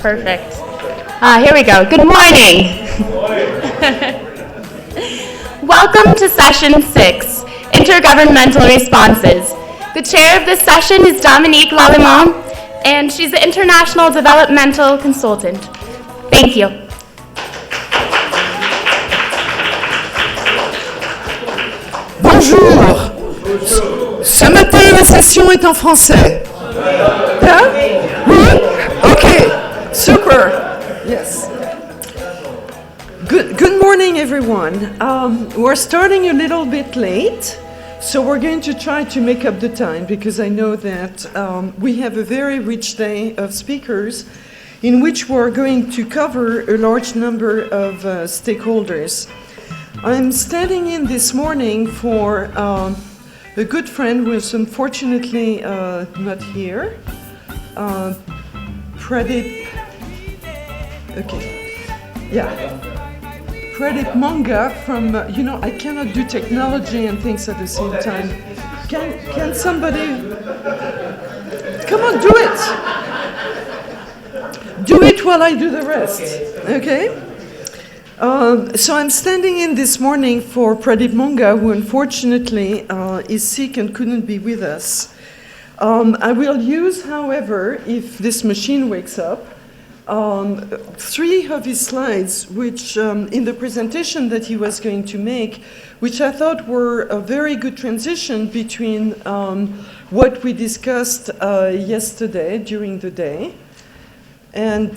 Perfect. Here we go. Good morning. Welcome to Session 6, Intergovernmental Responses. The chair of this session is Dominique Lallemant, and she's the International Developmental Consultant. Thank you. Bonjour. Ce matin, la session est en français. Hein? Oui? Okay. Super. Yes. Good morning, everyone. We're starting a little bit late, so we're going to try to make up the time because I know that we have a very rich day of speakers in which we're going to cover a large number of stakeholders. I'm standing in this morning for a good friend who is unfortunately not here, Pradeep. Okay, yeah, Pradeep Monga from. I cannot do technology and things at the same time. Can somebody? Come on, do it. Do it while I do the rest. Okay. So I'm standing in this morning for Pradeep Monga, who unfortunately is sick and couldn't be with us. I will use, however, if this machine wakes up, 3 of his slides, which in the presentation that he was going to make, which I thought were a very good transition between what we discussed yesterday during the day and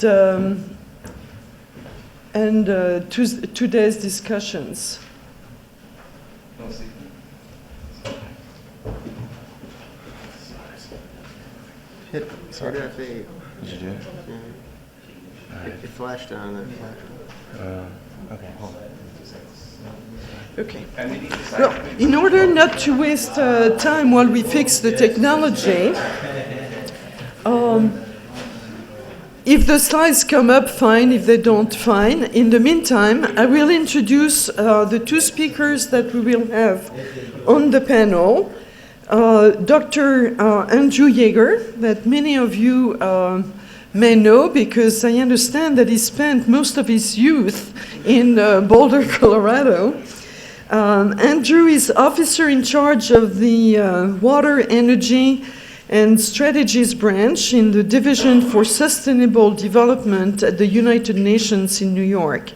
today's discussions. Sorry. Did you do it? Yeah. It flashed on the okay, hold on. Okay. Well, in order not to waste time while we fix the technology, if the slides come up, fine. If they don't, fine. In the meantime, I will introduce the 2 speakers that we will have on the panel. Dr. Andrew Yeager, that many of you may know because I understand that he spent most of his youth in Boulder, Colorado. Andrew is officer in charge of the Water, Energy, and Strategies branch in the Division for Sustainable Development at the United Nations in New York.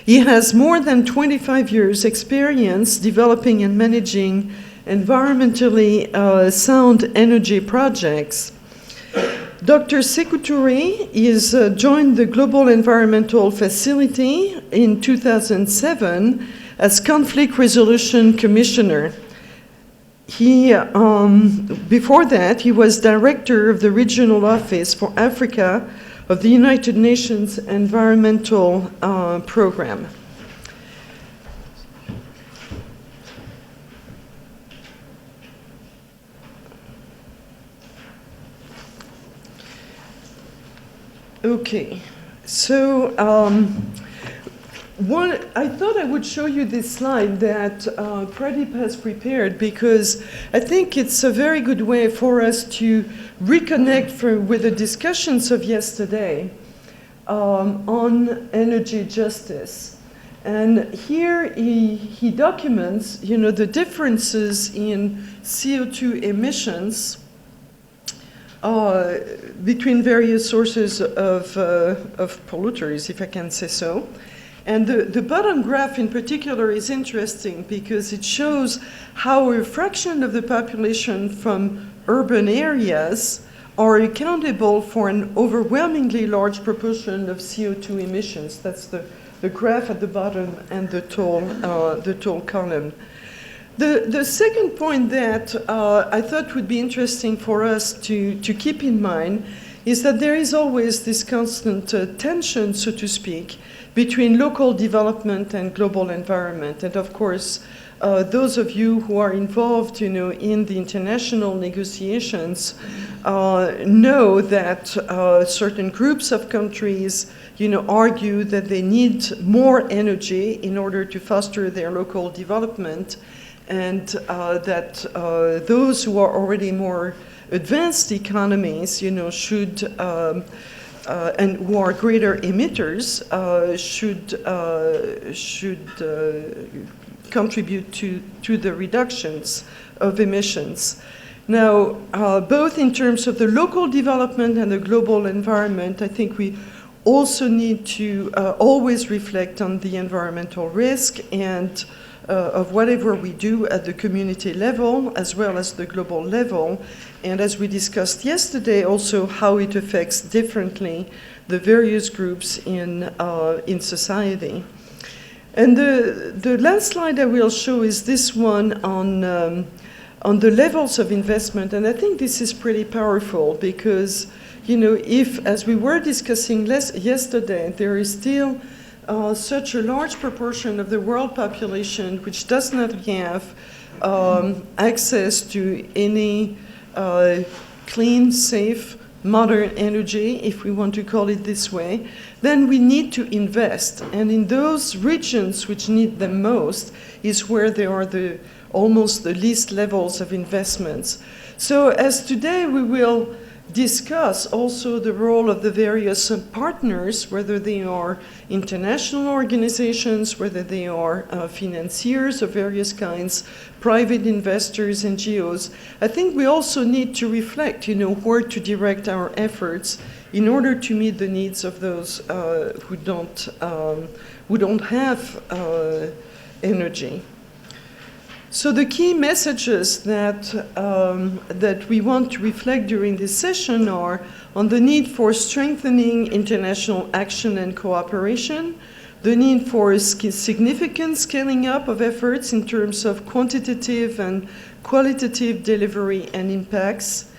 He has more than 25 years experience developing and managing environmentally sound energy projects. Dr. Sekou Touré is joined the Global Environmental Facility in 2007 as Conflict Resolution Commissioner. He, before that, he was director of the Regional Office for Africa of the United Nations Environmental Program. Okay, so I thought I would show you this slide that Pradeep has prepared because I think it's a very good way for us to reconnect with the discussions of yesterday on energy justice. And here he documents, the differences in CO2 emissions between various sources of polluters, if I can say so. And the bottom graph in particular is interesting because it shows how a fraction of the population from urban areas are accountable for an overwhelmingly large proportion of CO2 emissions. That's the graph at the bottom and the tall column. The second point that I thought would be interesting for us to keep in mind is that there is always this constant tension, so to speak, between local development and global environment. And of course, those of you who are involved, in the international negotiations know that certain groups of countries, argue that they need more energy in order to foster their local development, and that those who are already more advanced economies, should and who are greater emitters should contribute to the reductions of emissions. Now, both in terms of the local development and the global environment, I think we also need to always reflect on the environmental risk and of whatever we do at the community level as well as the global level. And as we discussed yesterday, also how it affects differently the various groups in society. And the last slide I will show is this one on the levels of investment. And I think this is pretty powerful because, you know, if, as we were discussing yesterday, there is still such a large proportion of the world population which does not have access to any clean, safe, modern energy, if we want to call it this way, then we need to invest. And in those regions which need them most is where there are almost the least levels of investments. So as today we will discuss also the role of the various partners, whether they are international organizations, whether they are financiers of various kinds, private investors, NGOs. I think we also need to reflect, you know, where to direct our efforts in order to meet the needs of those who don't have energy. So the key messages that we want to reflect during this session are on the need for strengthening international action and cooperation, the need for significant scaling up of efforts in terms of quantitative and qualitative delivery and impacts,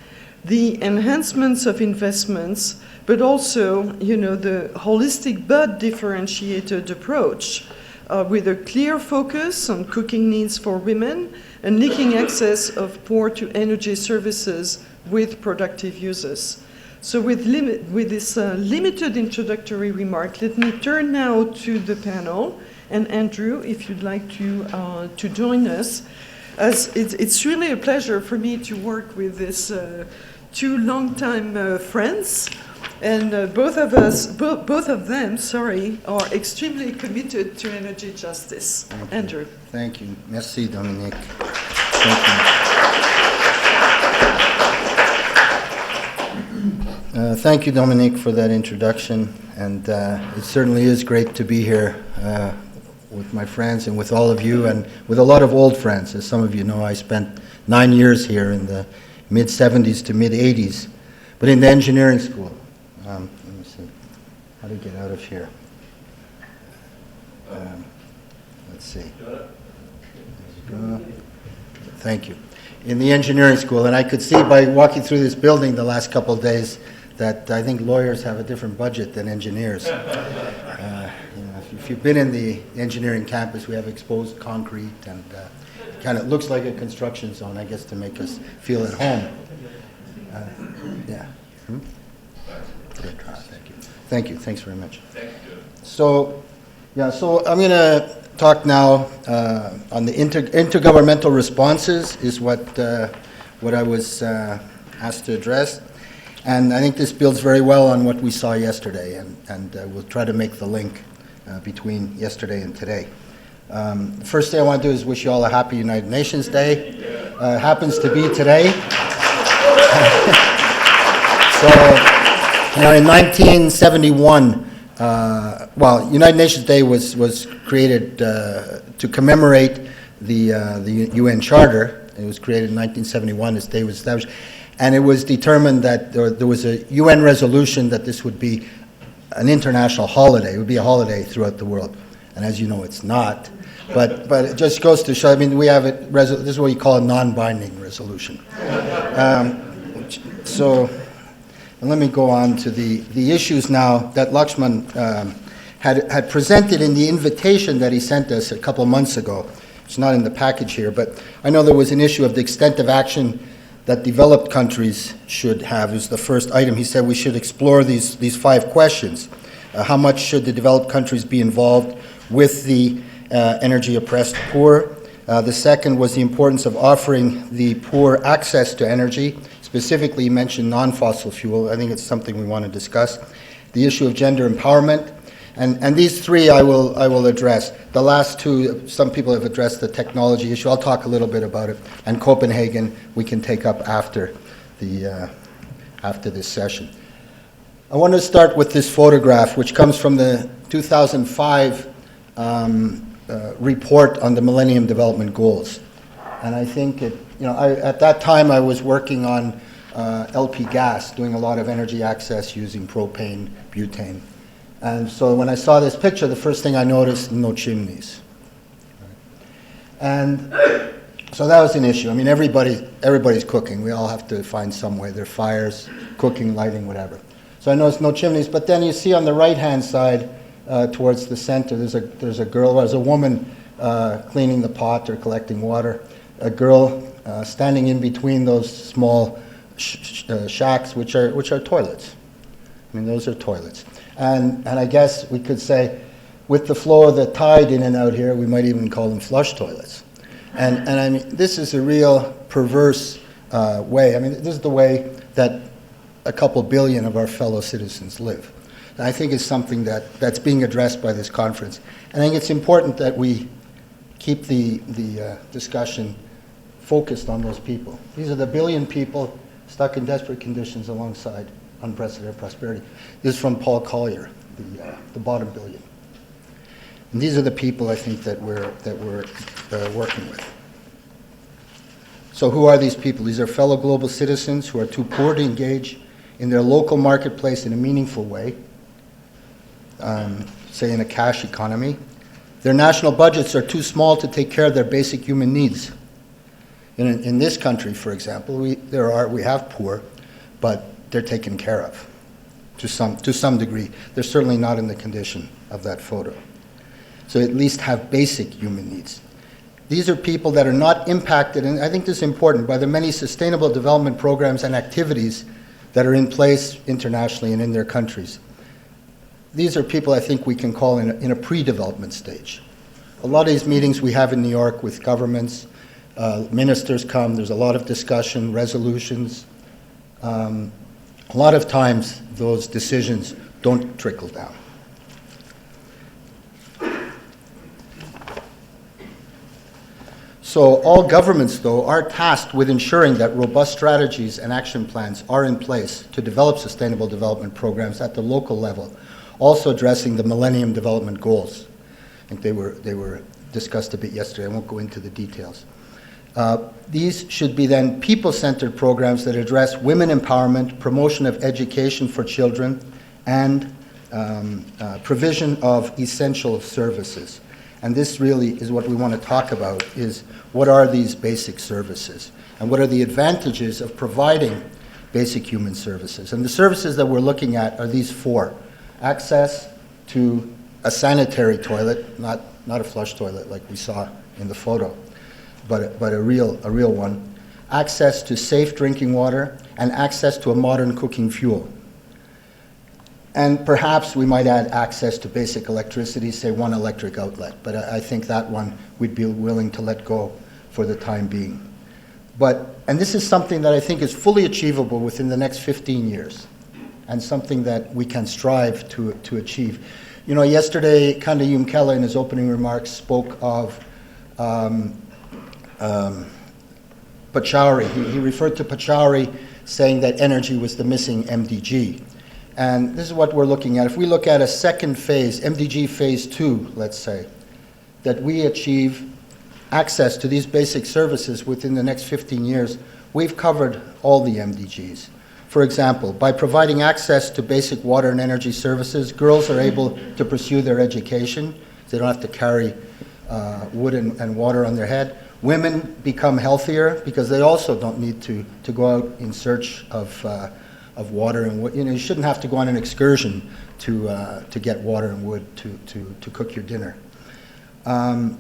the enhancements of investments, but also, you know, the holistic but differentiated approach with a clear focus on cooking needs for women and linking access of poor to energy services with productive uses. So with this limited introductory remark, let me turn now to the panel. And Andrew, if you'd like to join us, as it's really a pleasure for me to work with these two longtime friends. And both of them, are extremely committed to energy justice. Andrew. Thank you. Merci, Dominique. Thank you. Thank you, Dominique, for that introduction. And it certainly is great to be here with my friends and with all of you and with a lot of old friends. As some of you know, I spent 9 years here in the mid-'70s to mid-'80s, but in the engineering school. Let me see. How to get out of here? Let's see. Thank you. In the engineering school, and I could see by walking through this building the last couple of days that I think lawyers have a different budget than engineers. If you've been in the engineering campus, we have exposed concrete and kind of looks like a construction zone, I guess, to make us feel at home. Yeah. Thank you. Thanks very much. Thank you. So I'm going to talk now on the intergovernmental responses is what I was asked to address. And I think this builds very well on what we saw yesterday, and we'll try to make the link between yesterday and today. The first thing I want to do is wish you all a happy United Nations Day. Happens to be today. So, in 1971, United Nations Day was created to commemorate the UN Charter. It was created in 1971. This day was established. And it was determined that there was a UN resolution that this would be an international holiday. It would be a holiday throughout the world. And as you know, it's not. But it just goes to show, I mean, we have it, this is what you call a non-binding resolution. And let me go on to the issues now that Lakshman had presented in the invitation that he sent us a couple months ago. It's not in the package here, but I know there was an issue of the extent of action that developed countries should have. Is the first item. He said we should explore these 5 questions. How much should the developed countries be involved with the energy-oppressed poor? The second was the importance of offering the poor access to energy. Specifically, he mentioned non-fossil fuel. I think it's something we want to discuss. the issue of gender empowerment. And these three I will address. The last two, some people have addressed the technology issue. I'll talk a little bit about it. And Copenhagen, we can take up after this session. I want to start with this photograph, which comes from the 2005 report on the Millennium Development Goals. And I think at that time I was working on LP gas, doing a lot of energy access using propane, butane. And so when I saw this picture, the first thing I noticed, no chimneys. And so that was an issue. I mean, everybody's cooking. We all have to find some way. There are fires, cooking, lighting, whatever. So I noticed no chimneys. But then you see on the right-hand side, towards the center, there's a woman cleaning the pot or collecting water. A girl standing in between those small shacks, which are toilets. I mean, those are toilets. And I guess we could say, with the flow of the tide in and out here, we might even call them flush toilets. And I mean, this is a real perverse way. I mean, this is the way that a couple billion of our fellow citizens live. And I think it's something that's being addressed by this conference. And I think it's important that we keep the discussion focused on those people. These are the billion people stuck in desperate conditions alongside unprecedented prosperity. This is from Paul Collier, the bottom billion. And these are the people I think that we're working with. So who are these people? These are fellow global citizens who are too poor to engage in their local marketplace in a meaningful way, say in a cash economy. Their national budgets are too small to take care of their basic human needs. In this country, for example, we have poor, but they're taken care of to some degree. They're certainly not in the condition of that photo. So at least have basic human needs. These are people that are not impacted, and I think this is important, by the many sustainable development programs and activities that are in place internationally and in their countries. These are people I think we can call in a pre-development stage. A lot of these meetings we have in New York with governments, ministers come, there's a lot of discussion, resolutions. A lot of times those decisions don't trickle down. So all governments, though, are tasked with ensuring that robust strategies and action plans are in place to develop sustainable development programs at the local level, also addressing the Millennium Development Goals. I think they were discussed a bit yesterday. I won't go into the details. These should be then people-centered programs that address women empowerment, promotion of education for children, and provision of essential services. And this really is what we want to talk about, is what are these basic services? And what are the advantages of providing basic human services? And the services that we're looking at are these four. Access to a sanitary toilet, not a flush toilet like we saw in the photo, but a real one. Access to safe drinking water, and access to a modern cooking fuel. And perhaps we might add access to basic electricity, say one electric outlet, but I think that one we'd be willing to let go for the time being. And this is something that I think is fully achievable within the next 15 years, and something that we can strive to achieve. You know, yesterday, Kanda Yumkela in his opening remarks spoke of Pachauri. He referred to Pachauri saying that energy was the missing MDG. And this is what we're looking at. If we look at a second phase, MDG phase 2, let's say, that we achieve access to these basic services within the next 15 years, we've covered all the MDGs. For example, by providing access to basic water and energy services, girls are able to pursue their education. They don't have to carry wood and water on their head. Women become healthier because they also don't need to go out in search of water and wood. You know, you shouldn't have to go on an excursion to get water and wood to cook your dinner. And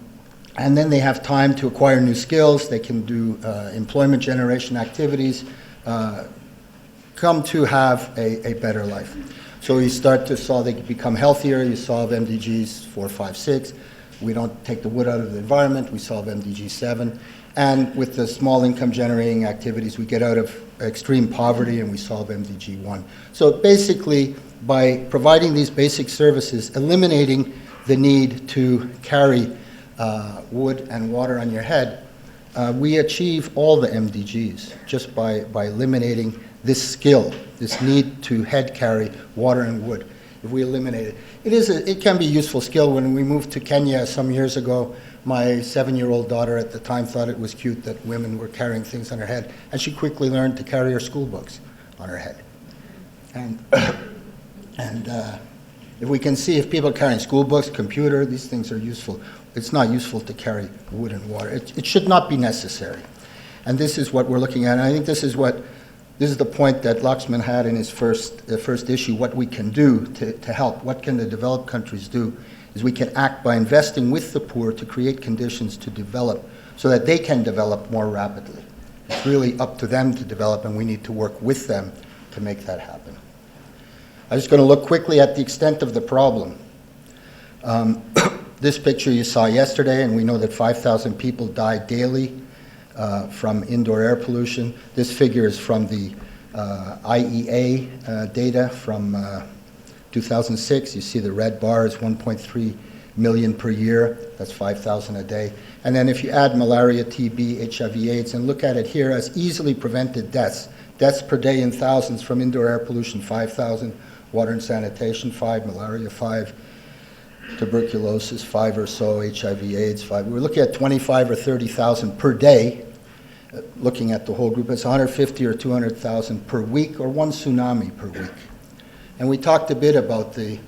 then they have time to acquire new skills. They can do employment generation activities, come to have a better life. So you start to saw they become healthier. You solve MDGs 4, 5, 6. We don't take the wood out of the environment, we solve MDG 7. And with the small income generating activities, we get out of extreme poverty and we solve MDG 1. So basically, by providing these basic services, eliminating the need to carry wood and water on your head, we achieve all the MDGs just by eliminating this skill, this need to head carry water and wood. If we eliminate it, it can be a useful skill. When we moved to Kenya some years ago, my 7-year-old daughter at the time thought it was cute that women were carrying things on her head, and she quickly learned to carry her school books on her head. And if we can see if people are carrying school books, computer, these things are useful. It's not useful to carry wood and water. It should not be necessary. And this is what we're looking at. And I think this is the point that Lakshman had in his first issue, what we can do to help. What can the developed countries do is we can act by investing with the poor to create conditions to develop so that they can develop more rapidly. It's really up to them to develop, and we need to work with them to make that happen. I'm just going to look quickly at the extent of the problem. This picture you saw yesterday, and we know that 5,000 people die daily from indoor air pollution. This figure is from the IEA data from 2006. You see the red bar is 1.3 million per year. That's 5,000 a day. And then if you add malaria, TB, HIV/AIDS, and look at it here as easily prevented deaths per day in thousands from indoor air pollution, 5,000, water and sanitation, 5, malaria, 5, tuberculosis, 5 or so, HIV/AIDS, 5. We're looking at 25 or 30,000 per day. Looking at the whole group, it's 150 or 200,000 per week, or one tsunami per week. And we talked a bit about the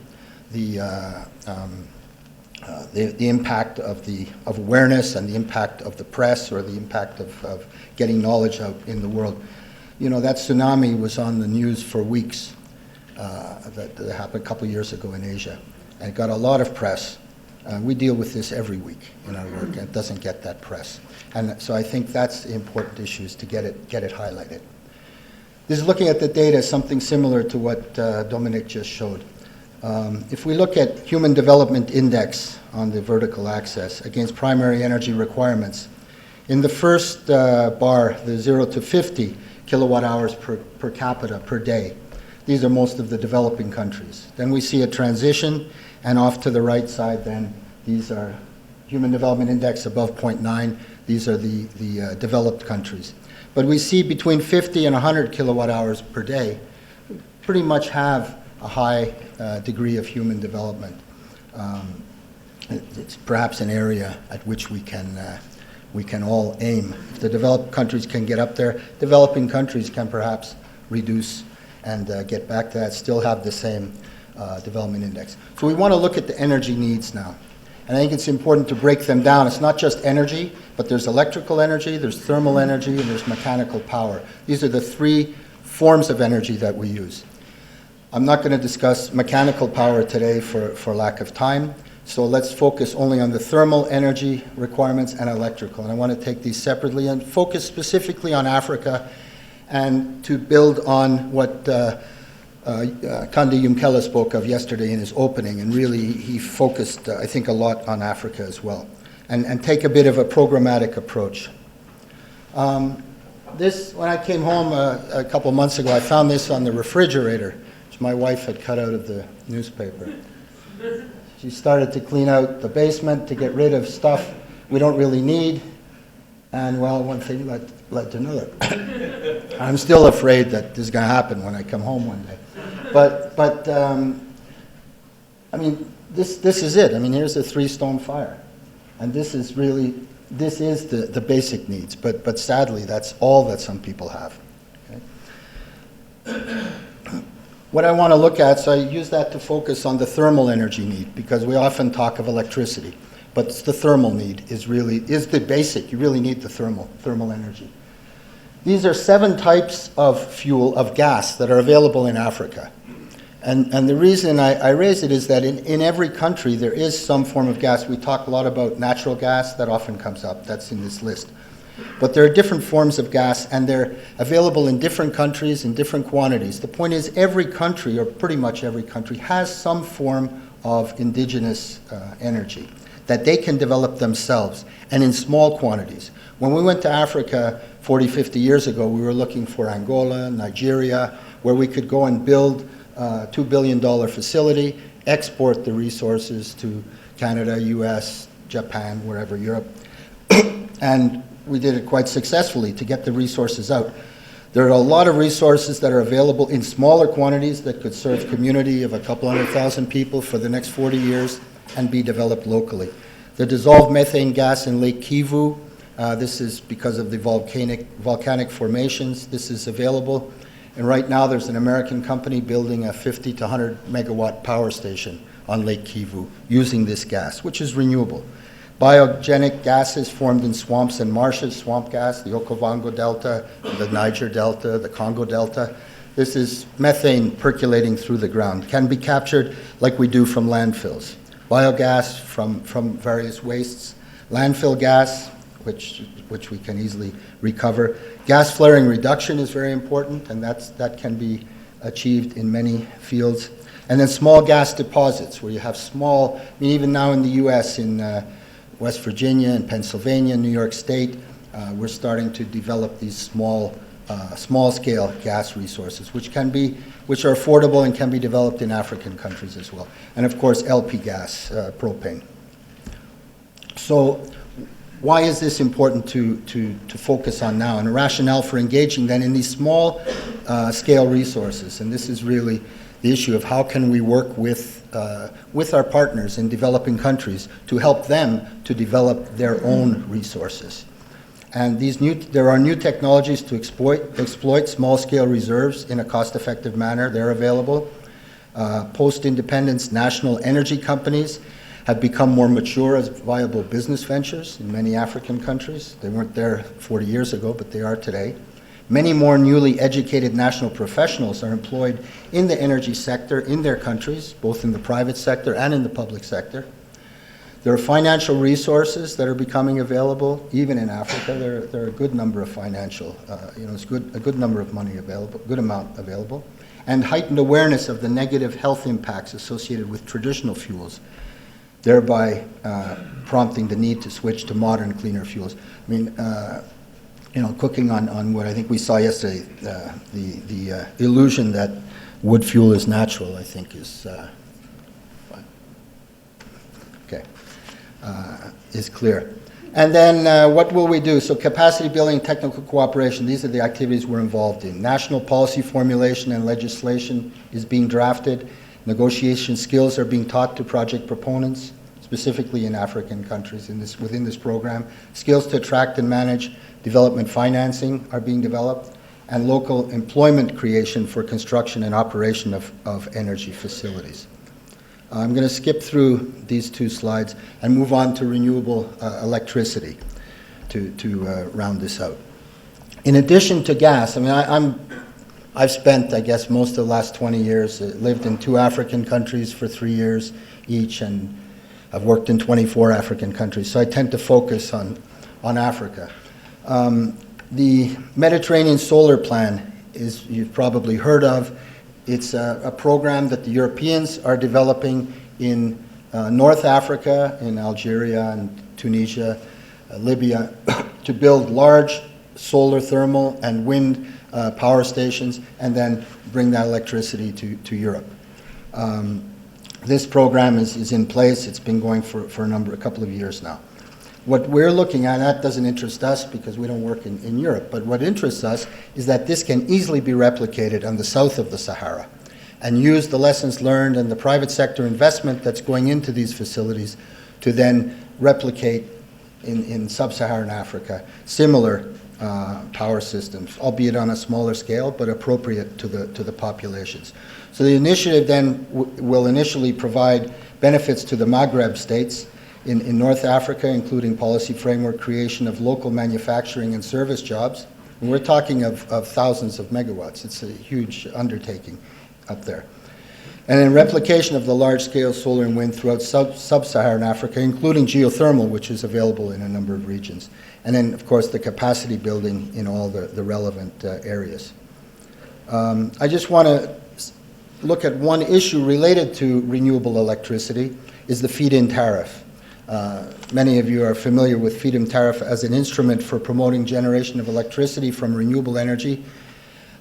impact of awareness and the impact of the press, or the impact of getting knowledge out in the world. You know, that tsunami was on the news for weeks. That happened a couple years ago in Asia, and it got a lot of press. We deal with this every week in our work, and it doesn't get that press. And so I think that's the important issue, is to get it highlighted. This is looking at the data, something similar to what Dominic just showed. If we look at Human Development Index on the vertical axis against primary energy requirements, in the first bar, the 0 to 50 kilowatt hours per capita per day, these are most of the developing countries. Then we see a transition, and off to the right side then, these are Human Development Index above 0.9. These are the developed countries. But we see between 50 and 100 kilowatt hours per day, pretty much have a high degree of human development. It's perhaps an area at which we can all aim. If the developed countries can get up there, developing countries can perhaps reduce and get back to that, still have the same development index. So we want to look at the energy needs now. And I think it's important to break them down. It's not just energy, but there's electrical energy, there's thermal energy, and there's mechanical power. These are the three forms of energy that we use. I'm not going to discuss mechanical power today for lack of time, so let's focus only on the thermal energy requirements and electrical. And I want to take these separately and focus specifically on Africa, and to build on what Kandi Yumkela spoke of yesterday in his opening, and really he focused, I think, a lot on Africa as well, and take a bit of a programmatic approach. When I came home a couple months ago, I found this on the refrigerator, which my wife had cut out of the newspaper. She started to clean out the basement to get rid of stuff we don't really need, and well, one thing led to another. I'm still afraid that this is going to happen when I come home one day. But I mean, this is it. I mean, here's a 3-stone fire. And this is the basic needs. But sadly, that's all that some people have. Okay? What I want to look at, so I use that to focus on the thermal energy need, because we often talk of electricity. But the thermal need is the basic. You really need the thermal energy. These are 7 types of fuel, of gas, that are available in Africa. And the reason I raise it is that in every country there is some form of gas. We talk a lot about natural gas, that often comes up, that's in this list. But there are different forms of gas, and they're available in different countries in different quantities. The point is, every country, or pretty much every country, has some form of indigenous energy that they can develop themselves and in small quantities. When we went to Africa 40, 50 years ago, we were looking for Angola, Nigeria, where we could go and build a $2 billion facility, export the resources to Canada, US, Japan, wherever, Europe. And we did it quite successfully to get the resources out. There are a lot of resources that are available in smaller quantities that could serve community of a couple 100,000 people for the next 40 years and be developed locally. The dissolved methane gas in Lake Kivu, this is because of the volcanic formations. This is available. And right now there's an American company building a 50 to 100 megawatt power station on Lake Kivu using this gas, which is renewable. Biogenic gases formed in swamps and marshes, swamp gas, the Okavango Delta, the Niger Delta, the Congo Delta. This is methane percolating through the ground, can be captured like we do from landfills. Biogas from various wastes, landfill gas, which we can easily recover. Gas flaring reduction is very important, and that can be achieved in many fields. And then small gas deposits, where you have small, I mean, even now in the US, in West Virginia and Pennsylvania, New York State, we're starting to develop these small-scale gas resources, which are affordable and can be developed in African countries as well. And of course, LP gas, propane. So why is this important to focus on now? And a rationale for engaging then in these small scale resources. And this is really the issue of how can we work with our partners in developing countries to help them to develop their own resources. And there are new technologies to exploit small-scale reserves in a cost-effective manner. They're available. Post-independence national energy companies have become more mature as viable business ventures in many African countries. They weren't there 40 years ago, but they are today. Many more newly educated national professionals are employed in the energy sector in their countries, both in the private sector and in the public sector. There are financial resources that are becoming available, even in Africa. There are a good number of financial, it's a good number of money available, good amount available, and heightened awareness of the negative health impacts associated with traditional fuels, thereby prompting the need to switch to modern, cleaner fuels. I mean, cooking on what I think we saw yesterday, the illusion that wood fuel is natural, I think is clear. And then what will we do? So capacity building, technical cooperation, these are the activities we're involved in. National policy formulation and legislation is being drafted. Negotiation skills are being taught to project proponents, specifically in African countries within this program. Skills to attract and manage development financing are being developed, and local employment creation for construction and operation of energy facilities. I'm going to skip through these two slides and move on to renewable electricity to round this out. In addition to gas, I mean, I've spent, I guess, most of the last 20 years, lived in 2 African countries for 3 years each, and I've worked in 24 African countries, so I tend to focus on Africa. The Mediterranean Solar Plan is, you've probably heard of. It's a program that the Europeans are developing in North Africa, in Algeria and Tunisia, Libya, to build large solar, thermal, and wind power stations, and then bring that electricity to Europe. This program is in place. It's been going for a couple of years now. What we're looking at, that doesn't interest us because we don't work in Europe, but what interests us is that this can easily be replicated on the south of the Sahara and use the lessons learned and the private sector investment that's going into these facilities to then replicate in sub-Saharan Africa similar power systems, albeit on a smaller scale, but appropriate to the populations. So the initiative then will initially provide benefits to the Maghreb states in North Africa, including policy framework creation of local manufacturing and service jobs. And we're talking of thousands of megawatts. It's a huge undertaking up there. And then replication of the large-scale solar and wind throughout sub-Saharan Africa, including geothermal, which is available in a number of regions. And then, of course, the capacity building in all the relevant areas. I just want to look at one issue related to renewable electricity is the feed-in tariff. Many of you are familiar with feed-in tariff as an instrument for promoting generation of electricity from renewable energy,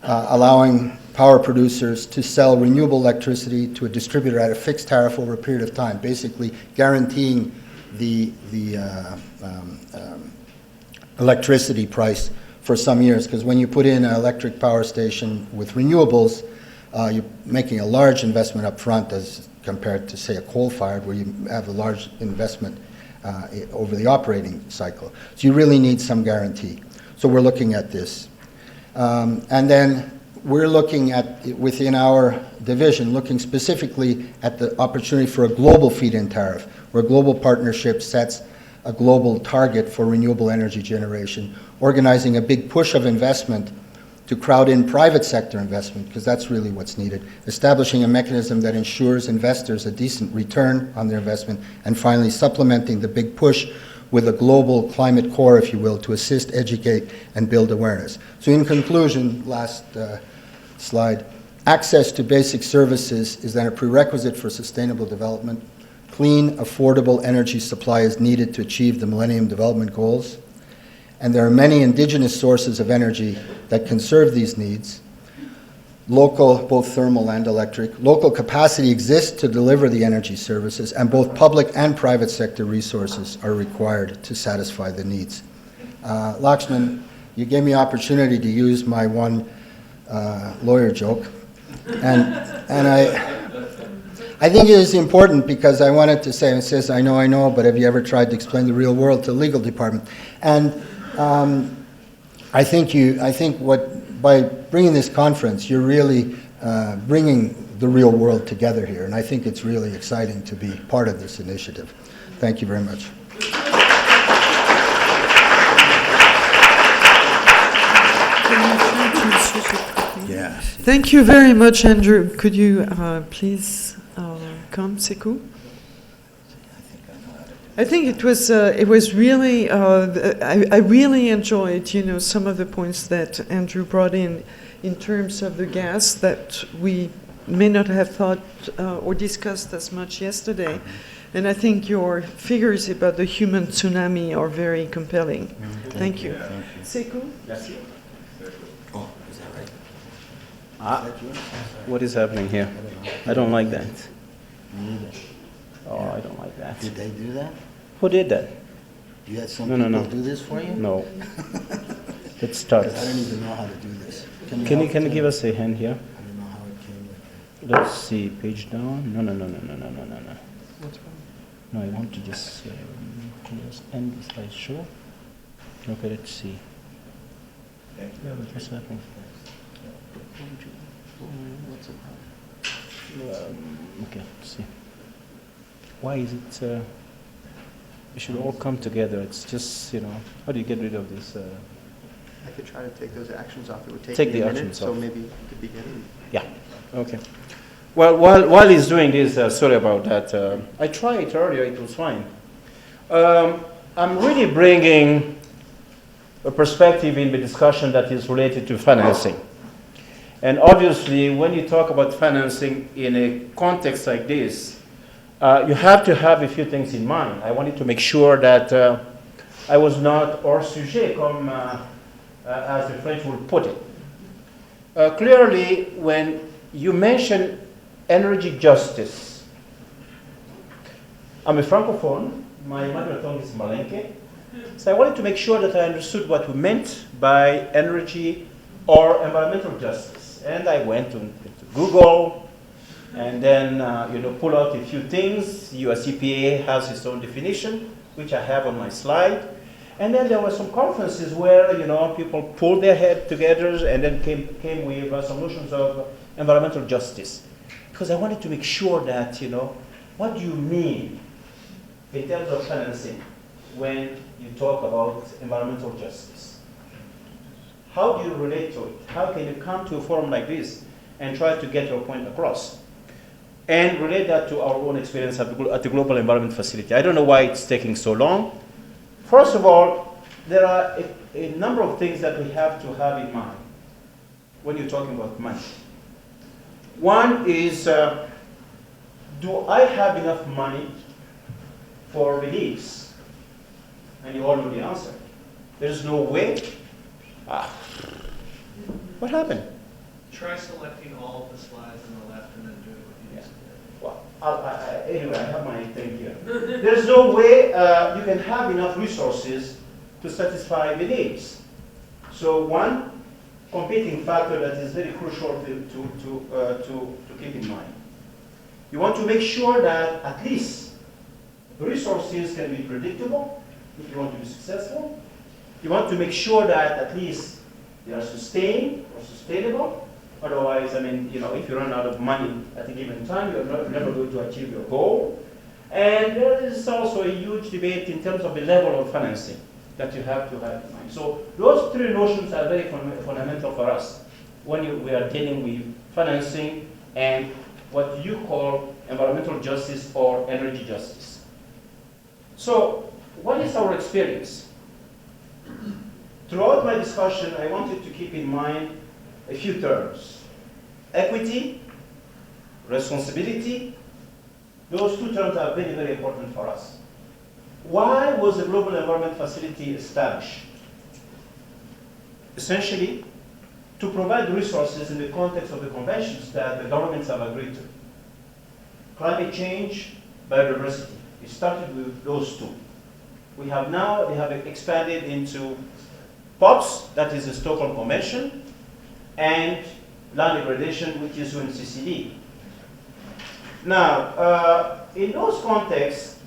allowing power producers to sell renewable electricity to a distributor at a fixed tariff over a period of time, basically guaranteeing the electricity price for some years. Because when you put in an electric power station with renewables, you're making a large investment up front as compared to, say, a coal-fired, where you have a large investment over the operating cycle. So you really need some guarantee. So we're looking at this. And then we're looking at, within our division, looking specifically at the opportunity for a global feed-in tariff, where a global partnership sets a global target for renewable energy generation, organizing a big push of investment to crowd in private sector investment, because that's really what's needed, establishing a mechanism that ensures investors a decent return on their investment, and finally supplementing the big push with a global climate core, if you will, to assist, educate, and build awareness. So in conclusion, last slide, access to basic services is then a prerequisite for sustainable development. Clean, affordable energy supply is needed to achieve the Millennium Development Goals. And there are many indigenous sources of energy that can serve these needs. Local, both thermal and electric, local capacity exists to deliver the energy services, and both public and private sector resources are required to satisfy the needs. Lakshman, you gave me opportunity to use my one lawyer joke, and I think it is important because I wanted to say, it says, I know, but have you ever tried to explain the real world to the legal department? And I think by bringing this conference, you're really bringing the real world together here, and I think it's really exciting to be part of this initiative. Thank you very much. Yeah. Thank you very much, Andrew. Could you please come, Sekou? I think it was really, I really enjoyed, some of the points that Andrew brought in terms of the gas that we may not have thought or discussed as much yesterday. And I think your figures about the human tsunami are very compelling. Thank you. Sekou? Oh, is that right? What is happening here? I don't like that. Oh, I don't like that. Did they do that? Who did that? You had some No, people no, no. do this for you? No. Let's start. I don't even know how to do this. Can you give us a hand here? I don't know how it came like Let's see. Page down. No. No, I want to just end the slideshow. Okay, let's see. What's happening? Okay, let's see. Why is it? We should all come together. It's just, how do you get rid of this? I could try to take those actions off. It would take Take me the a minute, actions so off. maybe you could begin. Yeah. Okay. Well, while he's doing this, sorry about that. I tried earlier. It was fine. I'm really bringing a perspective in the discussion that is related to financing. And obviously, when you talk about financing in a context like this, you have to have a few things in mind. I wanted to make sure that I was not hors sujet, comme, as the French would put it. Clearly, when you mention energy justice, I'm a Francophone. My mother tongue is Malenke. So I wanted to make sure that I understood what we meant by energy or environmental justice. And I went to Google and then pull out a few things. US EPA has its own definition, which I have on my slide. And then there were some conferences where people pulled their head together and then came with some notions of environmental justice. Because I wanted to make sure that, what do you mean in terms of financing when you talk about environmental justice? How do you relate to it? How can you come to a forum like this and try to get your point across? And relate that to our own experience at the Global Environment Facility. I don't know why it's taking so long. First of all, there are a number of things that we have to have in mind when you're talking about money. One is, do I have enough money for reliefs? And you all know the answer. There's no way. What happened? Try selecting all of the slides on the left and then doing what you just did. Well, anyway, I have my thing here. There's no way you can have enough resources to satisfy the needs. So one competing factor that is very crucial to keep in mind. You want to make sure that at least the resources can be predictable if you want to be successful. You want to make sure that at least they are sustained or sustainable. Otherwise, I mean, you know, if you run out of money at a given time, you're never going to achieve your goal. And there is also a huge debate in terms of the level of financing that you have to have in mind. So those three notions are very fundamental for us when we are dealing with financing and what you call environmental justice or energy justice. So what is our experience? Throughout my discussion, I wanted to keep in mind a few terms. Equity, responsibility, those two terms are very, very important for us. Why was the Global Environment Facility established? Essentially, to provide resources in the context of the conventions that the governments have agreed to. Climate change, biodiversity. It started with those two. They have expanded into POPs, that is the Stockholm Convention, and land degradation, which is UNCCD. Now, in those contexts,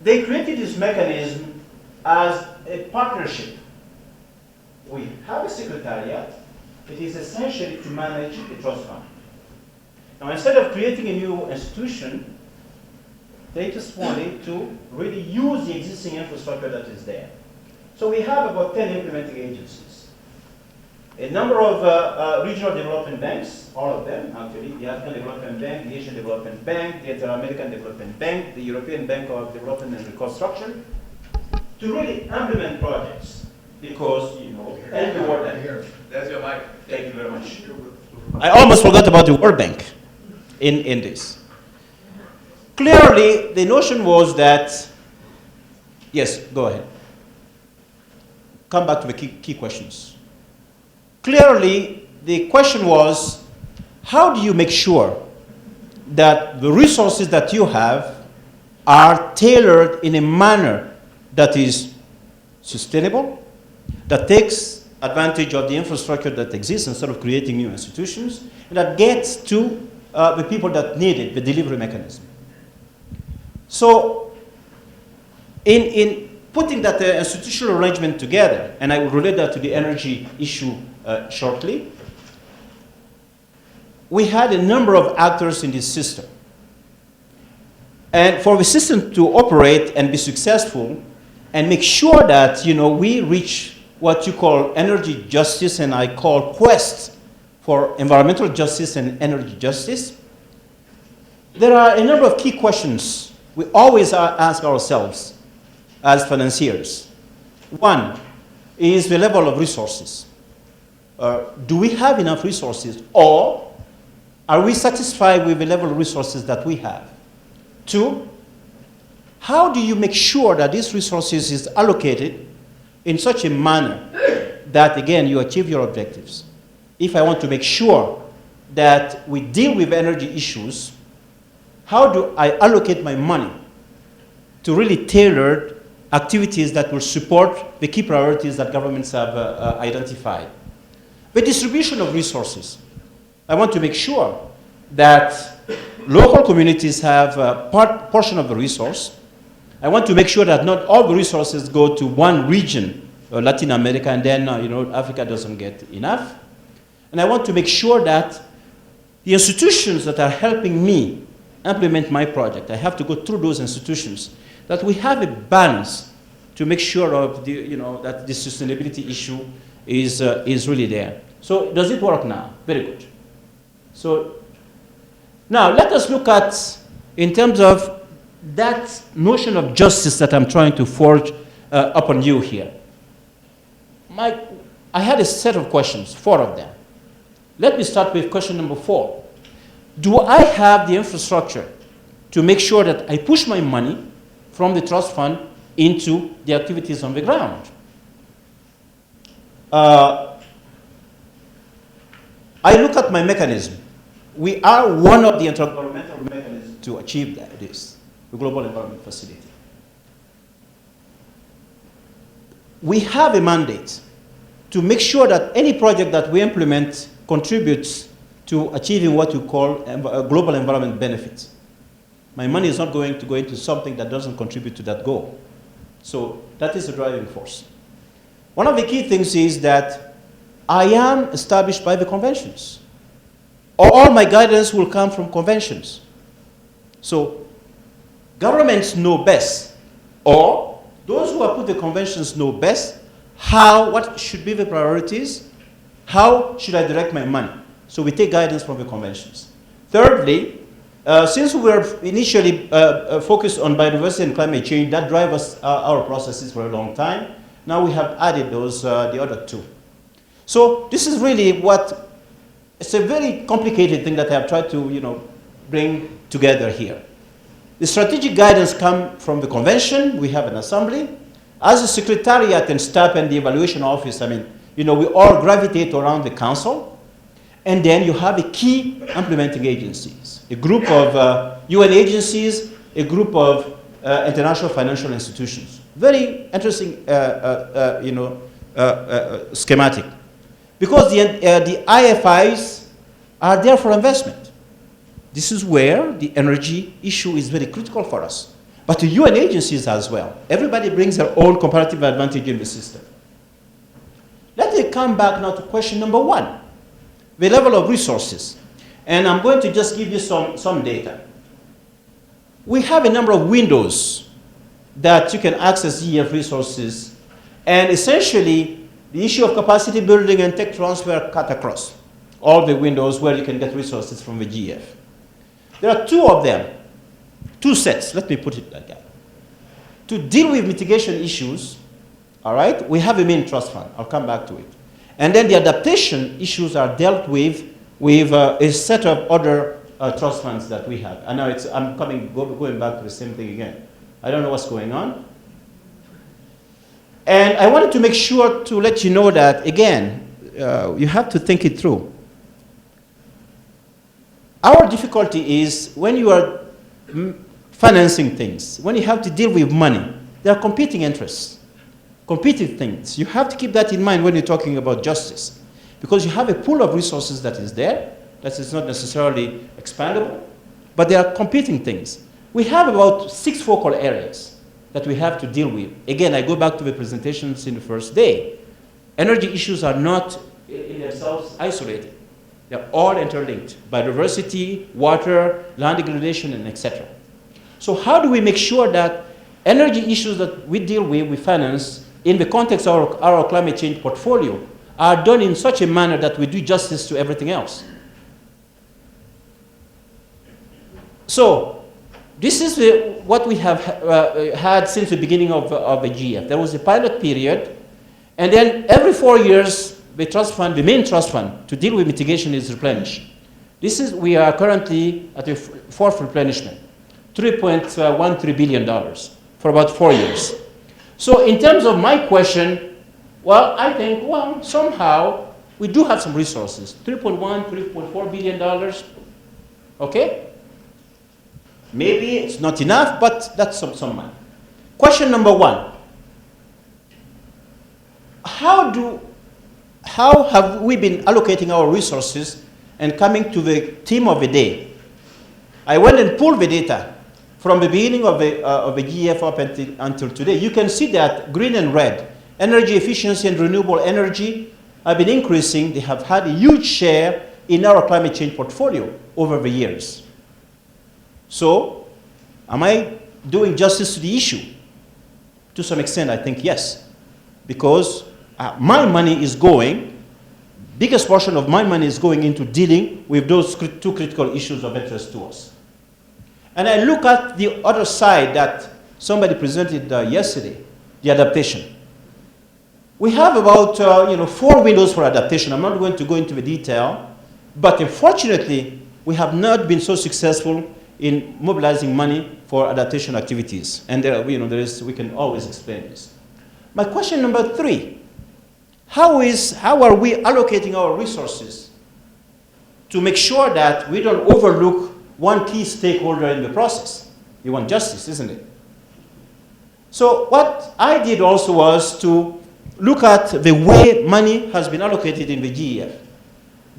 they created this mechanism as a partnership. We have a secretariat. It is essentially to manage the trust fund. Now, instead of creating a new institution, they just wanted to really use the existing infrastructure that is there. So we have about 10 implementing agencies. A number of regional development banks, all of them actually, the African Development Bank, the Asian Development Bank, the Inter-American Development Bank, the European Bank of Development and Reconstruction, to really implement projects because, you know, and the World Bank. There's your mic. Thank you very much. I almost forgot about the World Bank in this. Clearly, the notion was that, yes, go ahead. Come back to the key questions. Clearly, the question was, how do you make sure that the resources that you have are tailored in a manner that is sustainable, that takes advantage of the infrastructure that exists instead of creating new institutions, and that gets to the people that need it, the delivery mechanism. So, in putting that institutional arrangement together, and I will relate that to the energy issue shortly, we had a number of actors in this system. And for the system to operate and be successful and make sure that, you know, we reach what you call energy justice and I call quest for environmental justice and energy justice, there are a number of key questions we always ask ourselves as financiers. One is the level of resources. Do we have enough resources, or are we satisfied with the level of resources that we have? Two, how do you make sure that these resources is allocated in such a manner that, again, you achieve your objectives? If I want to make sure that we deal with energy issues, how do I allocate my money to really tailor activities that will support the key priorities that governments have identified? The distribution of resources. I want to make sure that local communities have a portion of the resource. I want to make sure that not all the resources go to one region, Latin America, and then Africa doesn't get enough. And I want to make sure that the institutions that are helping me implement my project, I have to go through those institutions, that we have a balance to make sure of that the sustainability issue is really there. So does it work now? Very good. So now let us look at, in terms of that notion of justice that I'm trying to forge upon you here. I had a set of questions, 4 of them. let me start with question number 4. Do I have the infrastructure to make sure that I push my money from the trust fund into the activities on the ground? I look at my mechanism. We are one of the intergovernmental mechanisms to achieve this, the Global Environment Facility. We have a mandate to make sure that any project that we implement contributes to achieving what we call global environment benefits. My money is not going to go into something that doesn't contribute to that goal. So that is the driving force. One of the key things is that I am established by the conventions. All my guidance will come from conventions. So governments know best, or those who have put the conventions know best what should be the priorities, how should I direct my money. So we take guidance from the conventions. Thirdly, since we were initially focused on biodiversity and climate change, that drives our processes for a long time. Now we have added those, the other 2. So this is really it's a very complicated thing that I have tried to, bring together here. The strategic guidance comes from the convention. We have an assembly. As a secretariat and staff and the evaluation office, we all gravitate around the council. And then you have the key implementing agencies, a group of UN agencies, a group of international financial institutions. Very interesting, schematic. Because the IFIs are there for investment. This is where the energy issue is very critical for us. But the UN agencies as well. Everybody brings their own comparative advantage in the system. Let me come back now to question number 1, the level of resources. And I'm going to just give you some data. We have a number of windows that you can access GEF resources, and essentially the issue of capacity building and tech transfer cut across all the windows where you can get resources from the GEF. There are 2 of them, 2 sets, let me put it like that. To deal with mitigation issues, all right, we have a main trust fund. I'll come back to it. And then the adaptation issues are dealt with a set of other trust funds that we have. And now I'm going back to the same thing again. I don't know what's going on. And I wanted to make sure to let you know that, again, you have to think it through. Our difficulty is when you are financing things, when you have to deal with money, there are competing interests, competing things. You have to keep that in mind when you're talking about justice, because you have a pool of resources that is there, that is not necessarily expandable, but there are competing things. We have about 6 focal areas that we have to deal with. Again, I go back to the presentations in the first day. Energy issues are not in themselves isolated. They're all interlinked. Biodiversity, water, land degradation, and etc. So how do we make sure that energy issues that we deal with, we finance, in the context of our climate change portfolio, are done in such a manner that we do justice to everything else? So this is what we have had since the beginning of the GEF. There was a pilot period, and then every 4 years, the trust fund, the main trust fund, to deal with mitigation is replenished. We are currently at the 4th replenishment, $3.13 billion for about 4 years. So in terms of my question, well, I think, well, somehow we do have some resources, $3.1, $3.4 billion, okay? Maybe it's not enough, but that's some money. Question number 1, how have we been allocating our resources and coming to the theme of the day? I went and pulled the data from the beginning of the GEF up until today. You can see that green and red, energy efficiency and renewable energy have been increasing. They have had a huge share in our climate change portfolio over the years. So, am I doing justice to the issue? To some extent, I think yes, because my money is going, biggest portion of my money is going into dealing with those 2 critical issues of interest to us. And I look at the other side that somebody presented yesterday, the adaptation. We have about 4 windows for adaptation. I'm not going to go into the detail, But unfortunately, we have not been so successful in mobilizing money for adaptation activities. And we can always explain this. My question number 3, how are we allocating our resources to make sure that we don't overlook one key stakeholder in the process? You want justice, isn't it? So what I did also was to look at the way money has been allocated in the GEF.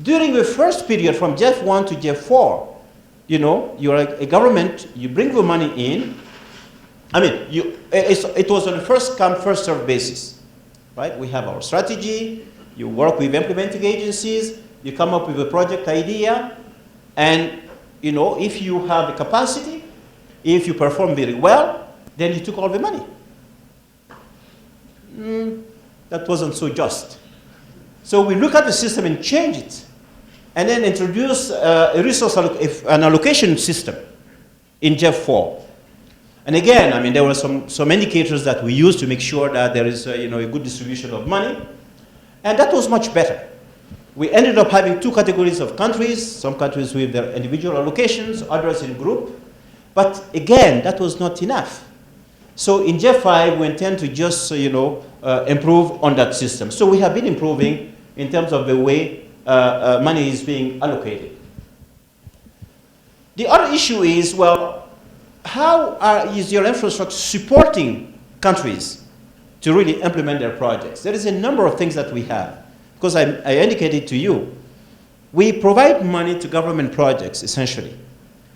During the first period, from GEF 1 to GEF 4, you're a government, you bring the money in. I mean, it was on a first come, first served basis, right? We have our strategy, you work with implementing agencies, you come up with a project idea, and if you have the capacity, if you perform very well, then you took all the money. That wasn't so just. So we look at the system and change it, and then introduce a resource an allocation system in GEF 4. And again, I mean, there were some indicators that we used to make sure that there is a good distribution of money, and that was much better. We ended up having 2 categories of countries, some countries with their individual allocations, others in group. But again, that was not enough. So in GEF 5, we intend to just improve on that system. So we have been improving in terms of the way money is being allocated. The other issue is, well, how is your infrastructure supporting countries to really implement their projects? There is a number of things that we have. Because I indicated to you, we provide money to government projects, essentially.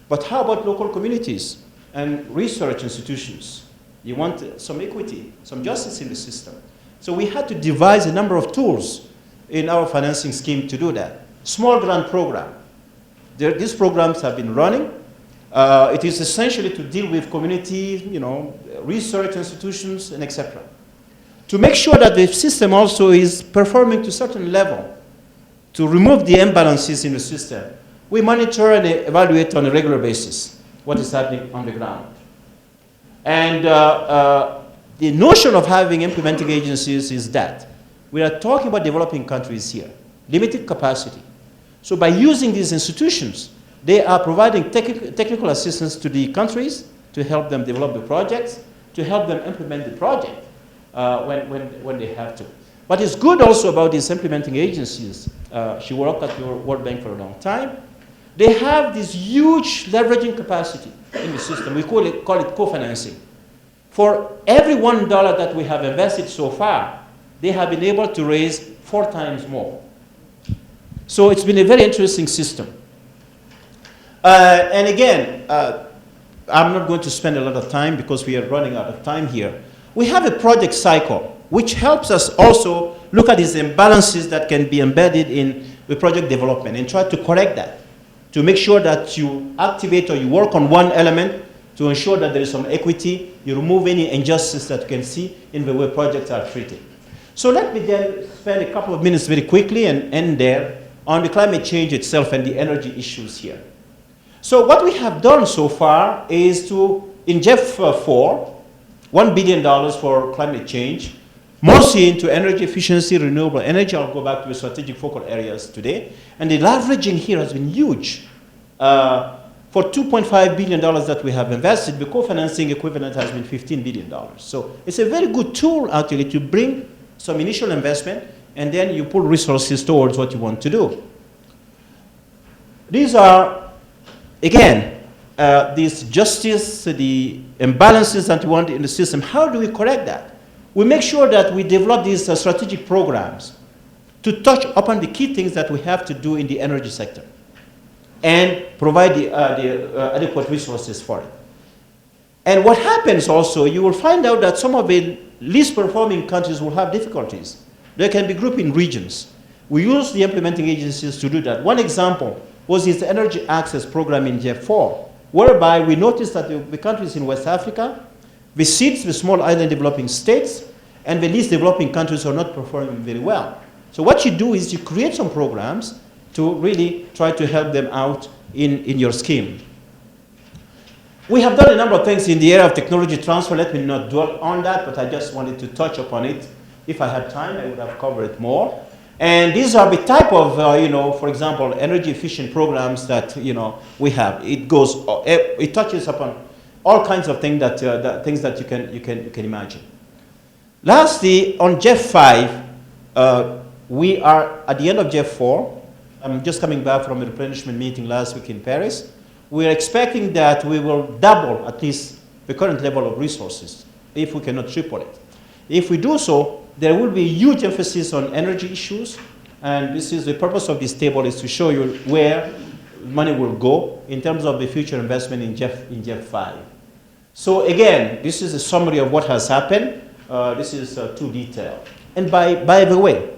But how about local communities and research institutions? You want some equity, some justice in the system. So we had to devise a number of tools in our financing scheme to do that. Small grant program. These programs have been running. It is essentially to deal with community, research institutions, and etc. To make sure that the system also is performing to a certain level, to remove the imbalances in the system, we monitor and evaluate on a regular basis what is happening on the ground. And the notion of having implementing agencies is that we are talking about developing countries here, limited capacity. So by using these institutions, they are providing technical assistance to the countries to help them develop the projects, to help them implement the project when they have to. But it's good also about these implementing agencies. She worked at the World Bank for a long time. They have this huge leveraging capacity in the system. We call it co-financing. For every $1 that we have invested so far, they have been able to raise 4 times more. So it's been a very interesting system. And again, I'm not going to spend a lot of time because we are running out of time here. We have a project cycle, which helps us also look at these imbalances that can be embedded in the project development and try to correct that, to make sure that you activate or you work on one element to ensure that there is some equity, you remove any injustice that you can see in the way projects are treated. So let me then spend a couple of minutes very quickly and end there on the climate change itself and the energy issues here. So what we have done so far is to, in GEF 4, $1 billion for climate change, mostly into energy efficiency, renewable energy. I'll go back to the strategic focal areas today. And the leveraging here has been huge. For $2.5 billion that we have invested, the co-financing equivalent has been $15 billion. So it's a very good tool, actually, to bring some initial investment, and then you pull resources towards what you want to do. These are, again, this justice, the imbalances that we want in the system. How do we correct that? We make sure that we develop these strategic programs to touch upon the key things that we have to do in the energy sector and provide the adequate resources for it. And what happens also, you will find out that some of the least performing countries will have difficulties. They can be grouped in regions. We use the implementing agencies to do that. One example was this energy access program in GEF 4, whereby we noticed that the countries in West Africa, the SEEDs, the small island developing states, and the least developing countries are not performing very well. So what you do is you create some programs to really try to help them out in your scheme. We have done a number of things in the area of technology transfer. Let me not dwell on that, but I just wanted to touch upon it. If I had time, I would have covered it more. And these are the type of, for example, energy efficient programs that, we have. It touches upon all kinds of things that you can imagine. Lastly, on JEF 5, we are at the end of JEF 4. I'm just coming back from a replenishment meeting last week in Paris. We're expecting that we will double at least the current level of resources, if we cannot triple it. If we do so, there will be huge emphasis on energy issues, and this is the purpose of this table, is to show you where money will go in terms of the future investment in JEF 5. So again, this is a summary of what has happened. This is too detailed. And by the way,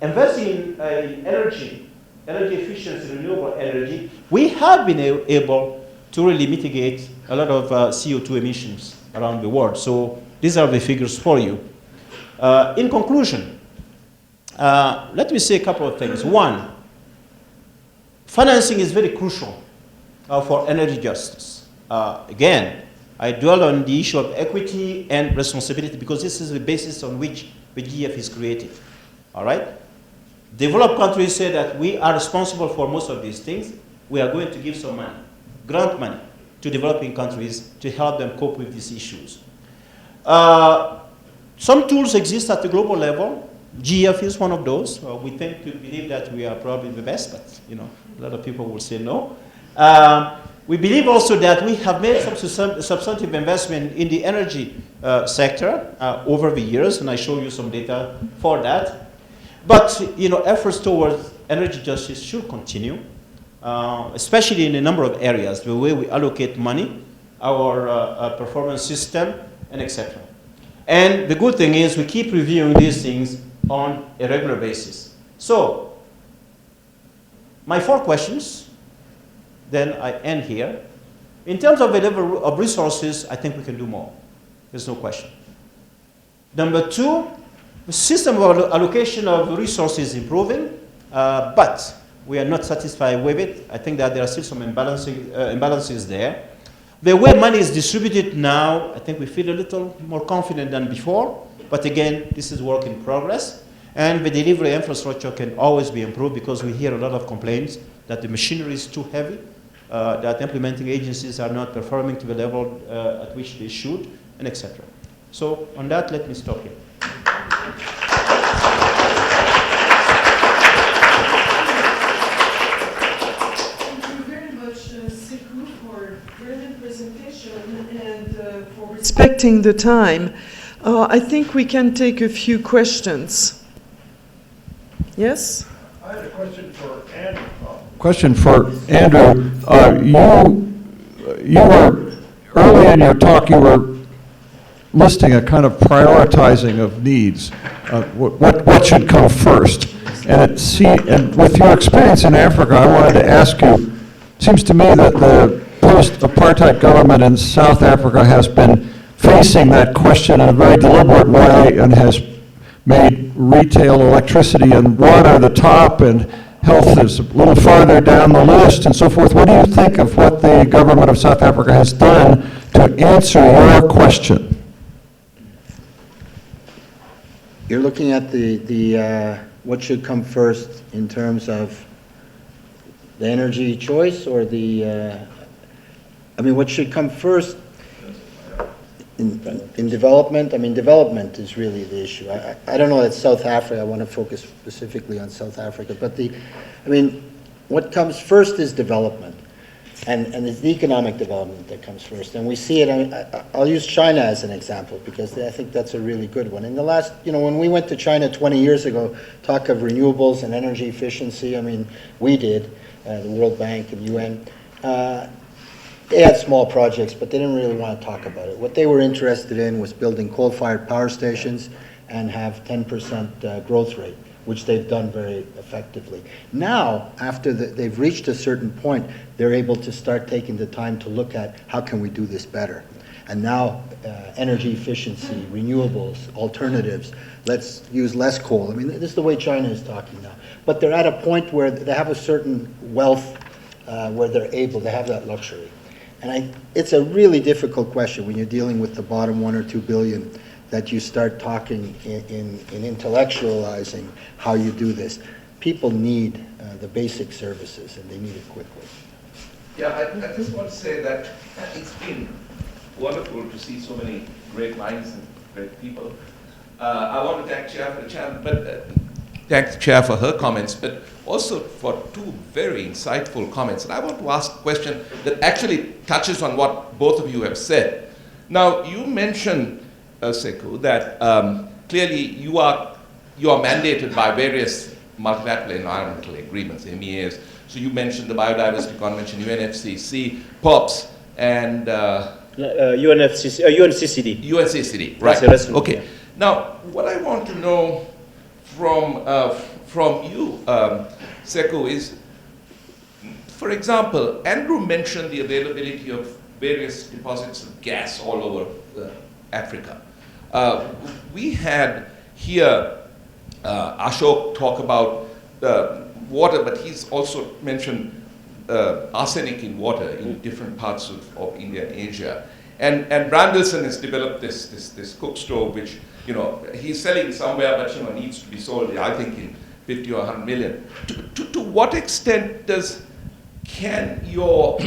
investing in energy efficiency, renewable energy, we have been able to really mitigate a lot of CO2 emissions around the world. So these are the figures for you. In conclusion, let me say a couple of things. One, financing is very crucial for energy justice. Again, I dwell on the issue of equity and responsibility because this is the basis on which the GEF is created. All right? Developed countries say that we are responsible for most of these things. We are going to give some money, grant money, to developing countries to help them cope with these issues. Some tools exist at the global level. GEF is one of those. We tend to believe that we are probably the best, but a lot of people will say no. We believe also that we have made some substantive investment in the energy sector over the years, and I show you some data for that. But efforts towards energy justice should continue, especially in a number of areas, the way we allocate money, our performance system, and etc. And the good thing is we keep reviewing these things on a regular basis. So, my 4 questions, then I end here. In terms of the level of resources, I think we can do more. There's no question. Number 2, the system of allocation of resources is improving, but we are not satisfied with it. I think that there are still some imbalances there. The way money is distributed now, I think we feel a little more confident than before, but again, this is work in progress. And the delivery infrastructure can always be improved because we hear a lot of complaints that the machinery is too heavy, that implementing agencies are not performing to the level at which they should, and etc. So on that, let me stop here. Respecting the time, I think we can take a few questions. Yes? I had a question for Andrew. You were, early in your talk, you were listing a kind of prioritizing of needs. What should come first? And with your experience in Africa, I wanted to ask you, it seems to me that the post-apartheid government in South Africa has been facing that question in a very deliberate way and has made retail electricity and water the top, and health is a little farther down the list and so forth. What do you think of what the government of South Africa has done to answer your question? You're looking at the what should come first in terms of the energy choice, or what should come first in development? I mean, development is really the issue. I don't know that South Africa, I want to focus specifically on South Africa, but what comes first is development. And it's the economic development that comes first. And we see it, I'll use China as an example, because I think that's a really good one. In the last, when we went to China 20 years ago, talk of renewables and energy efficiency, we did, the World Bank and UN. They had small projects, but they didn't really want to talk about it. What they were interested in was building coal-fired power stations and have 10% growth rate, which they've done very effectively. Now, after they've reached a certain point, they're able to start taking the time to look at how can we do this better. And now, energy efficiency, renewables, alternatives, let's use less coal. This is the way China is talking now. But they're at a point where they have a certain wealth where they're able to have that luxury. And it's a really difficult question when you're dealing with the bottom 1 or 2 billion that you start talking in intellectualizing how you do this. People need the basic services, and they need it quickly. Yeah, I just want to say that it's been wonderful to see so many great minds and great people. I want to thank Chair for the chance, but thank the Chair for her comments, but also for two very insightful comments. And I want to ask a question that actually touches on what both of you have said. Now, you mentioned, Sekou, that clearly you are mandated by various multilateral environmental agreements, MEAs. So you mentioned the Biodiversity Convention, UNFCCC, POPs, and UNCCD. UNCCD, That's right? the Okay. Now, what I want to know from you, Sekou, is, for example, Andrew mentioned the availability of various deposits of gas all over Africa. We had here Ashok talk about water, but he's also mentioned arsenic in water in different parts of India and Asia. And Brandelson has developed this cook stove, which, you know, he's selling somewhere, but, you know, needs to be sold, I think, in 50 or 100 million. To what extent can your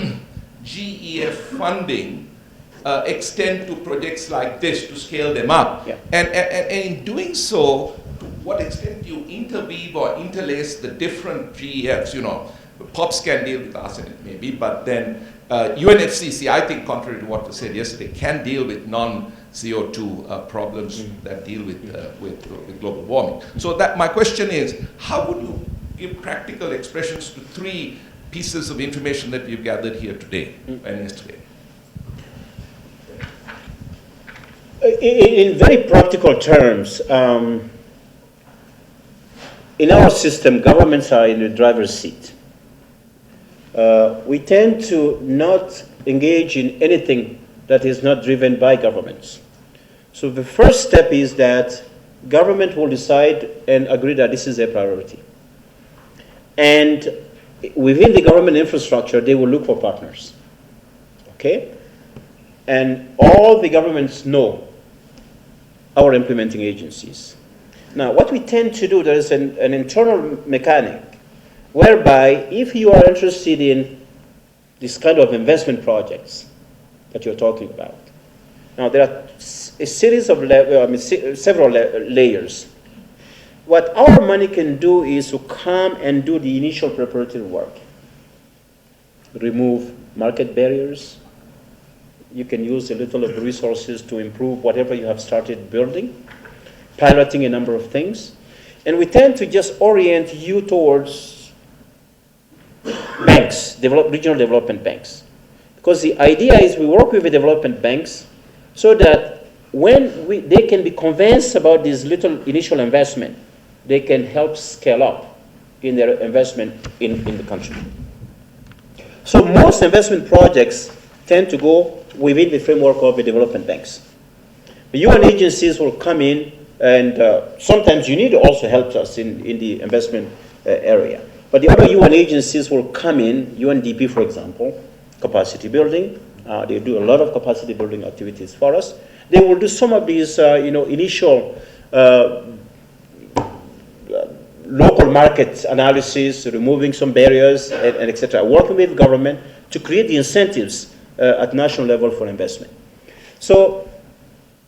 GEF funding extend to projects like this to scale them up? Yeah. And in doing so, to what extent do you interweave or interlace the different GEFs? You know, POPs can deal with arsenic maybe, but then UNFCCC, I think, contrary to what was said yesterday, can deal with non-CO2 problems that deal with global warming. So that my question is, how would you give practical expressions to three pieces of information that we've gathered here today and yesterday? In very practical terms, in our system, governments are in the driver's seat. We tend to not engage in anything that is not driven by governments. So the first step is that government will decide and agree that this is a priority. And within the government infrastructure, they will look for partners. Okay? And all the governments know our implementing agencies. Now, what we tend to do, there is an internal mechanic whereby if you are interested in this kind of investment projects that you're talking about, now there are a series of several layers. What our money can do is to come and do the initial preparatory work. Remove market barriers. You can use a little of the resources to improve whatever you have started building, piloting a number of things. And we tend to just orient you towards banks, regional development banks. Because the idea is we work with the development banks so that when they can be convinced about this little initial investment, they can help scale up in their investment in the country. So most investment projects tend to go within the framework of the development banks. The UN agencies will come in, and sometimes UNIDO also helps us in the investment area. But the other UN agencies will come in, UNDP, for example, capacity building. They do a lot of capacity building activities for us. They will do some of these initial local market analysis, removing some barriers, and et cetera, working with government to create the incentives at national level for investment. So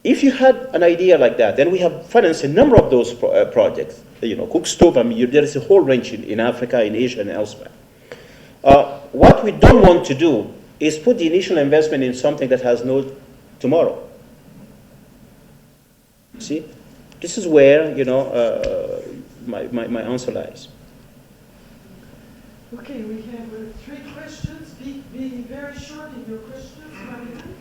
if you had an idea like that, then we have financed a number of those projects. Cook stove, there is a whole range in Africa, in Asia, and elsewhere. What we don't want to do is put the initial investment in something that has no tomorrow. See? This is where, my answer lies. Okay, we have 3 questions. Be very short in your questions, Marianne.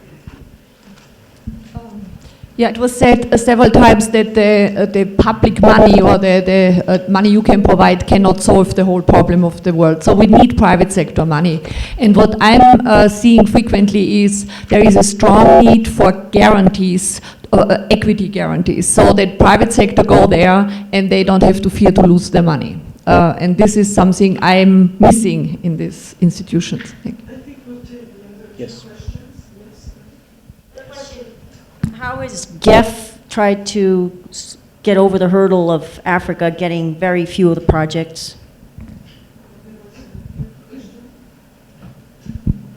Yeah, it was said several times that the public money or the money you can provide cannot solve the whole problem of the world. So we need private sector money. And what I'm seeing frequently is there is a strong need for guarantees, equity guarantees, so that private sector go there and they don't have to fear to lose their money. And this is something I'm missing in these institutions. Thank you. I think we'll take the other Yes. questions. Yes. How is GEF tried to get over the hurdle of Africa getting very few of the projects?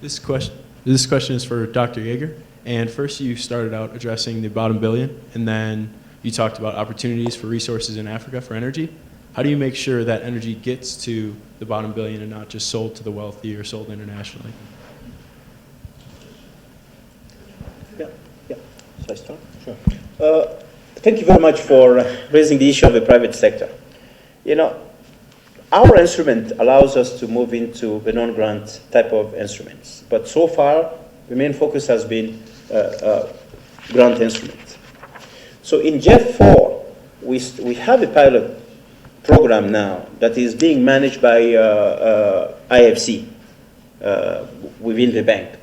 This question is for Dr. Yeager. And first you started out addressing the bottom billion, and then you talked about opportunities for resources in Africa for energy. How do you make sure that energy gets to the bottom billion and not just sold to the wealthy or sold internationally? Yeah. Shall I start? Sure. Thank you very much for raising the issue of the private sector. You know, our instrument allows us to move into the non-grant type of instruments, but so far the main focus has been grant instruments. So in JEF 4, we have a pilot program now that is being managed by IFC within the bank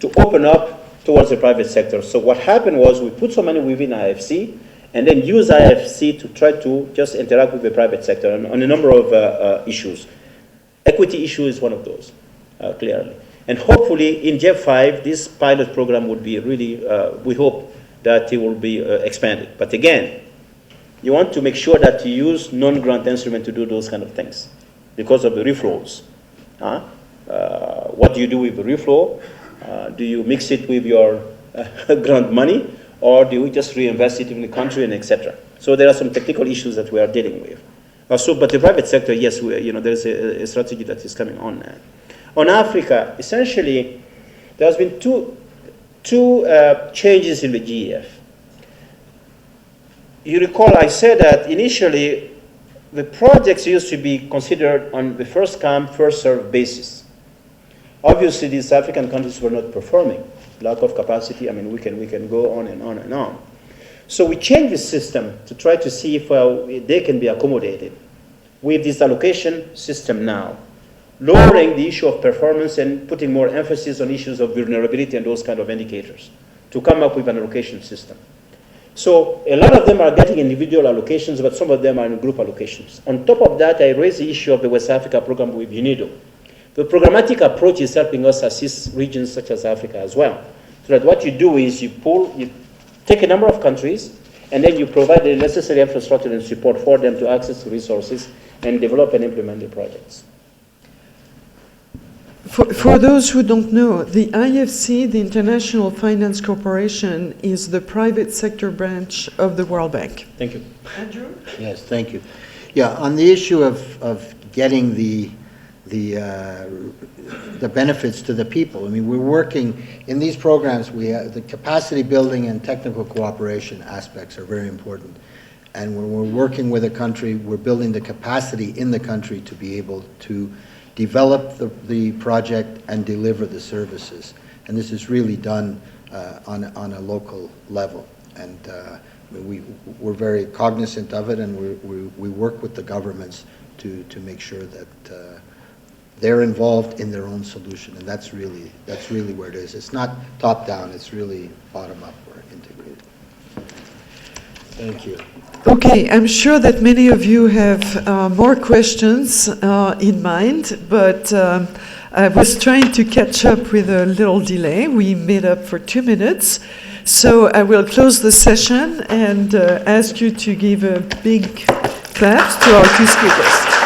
to open up towards the private sector. So what happened was we put some money within IFC and then use IFC to try to just interact with the private sector on a number of issues. Equity issue is one of those, clearly. And hopefully in JEF 5, this pilot program would be really, we hope that it will be expanded. But again, you want to make sure that you use non-grant instrument to do those kind of things because of the reflows. What do you do with the reflow? Do you mix it with your grant money, or do we just reinvest it in the country and etc.? So there are some technical issues that we are dealing with. But the private sector, yes, there's a strategy that is coming on now. On Africa, essentially, there has been two changes in the GEF. You recall I said that initially the projects used to be considered on the first come, first served basis. Obviously, these African countries were not performing. Lack of capacity, I mean, we can go on and on and on. So we changed the system to try to see if they can be accommodated with this allocation system now, lowering the issue of performance and putting more emphasis on issues of vulnerability and those kind of indicators to come up with an allocation system. So a lot of them are getting individual allocations, but some of them are in group allocations. On top of that, I raised the issue of the West Africa program with UNIDO. The programmatic approach is helping us assist regions such as Africa as well. So that what you do is you take a number of countries, and then you provide the necessary infrastructure and support for them to access resources and develop and implement the projects. For those who don't know, the IFC, the International Finance Corporation, is the private sector branch of the World Bank. Thank you. Andrew? Yes, thank you. Yeah, on the issue of getting the benefits to the people, I mean, we're working in these programs. We have the capacity building and technical cooperation aspects are very important. And when we're working with a country, we're building the capacity in the country to be able to develop the project and deliver the services. And this is really done on a local level. And we're very cognizant of it, and we work with the governments to make sure that they're involved in their own solution. And that's really where it is. It's not top down, it's really bottom up or integrated. Thank you. Okay, I'm sure that many of you have more questions in mind, but I was trying to catch up with a little delay. We made up for 2 minutes. So I will close the session and ask you to give a big clap to our two speakers.